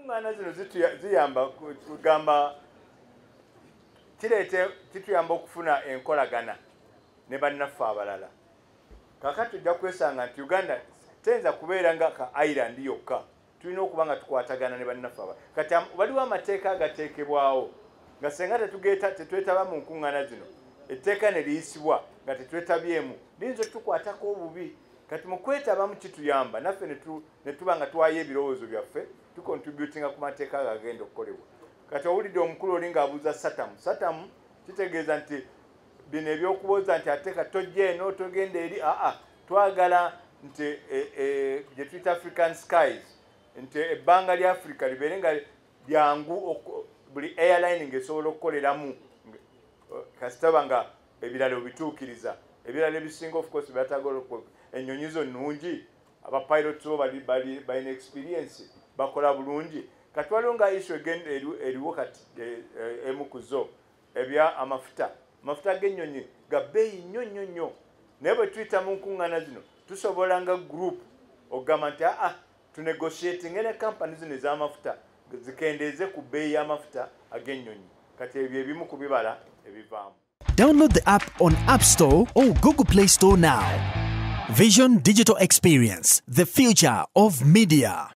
enkungaana zino ziyamba kugamba kituyamba okufuna enkolagana ne bannaffe abalala. Kakati tujja kwesanga nti Uganda tenza kubeera nga ka island yokka, tulina okuba nga tukwatagana ne bannaffe abalala. Kati waliwo amateeka agateekebwawo nga senga tetwetaba mu nkungaana zino, etteeka ne liyisibwa nga tetwetabyemu liyinza tukwatako obubi. Kati mu kwetabamu kituyamba naffe ne tuba nga tuwaayo ebirowoozo byaffe tukontributinga ku mateeka agagenda okukolebwa. Kati owulidde omukulu oli ng'abuuza satamu kitegeeza nti bino ebyokubuuza nti ate tojja eno togenda eri twagala nti gye tuyita African skies nti ebbanga lya Africa libeere nga lyangu buli airline ng'esobola okukoleramu kasitaba nga ebirala obituukiriza ebirala ebisinga of course byatagala ennyonyi zo nnungi abapilots bo balina experience bakola bulungi. Kati waliwo nga issue eriwo kati emu ku zo ebya amafuta g'ennyonyi ga bbeeyi nnyo naye bwe tuyita mu nkuŋŋaana zino tusobola nga group okugamba nti tunegotiatinge ne kampani zino ez'amafuta zikendeeze ku bbeeyi y'amafuta ag'ennyonyi. Kati ebyo ebimu ku bibala ebivaamu. Download the app on App Store or Google Play Store now. Vision Digital Experience, the future of media.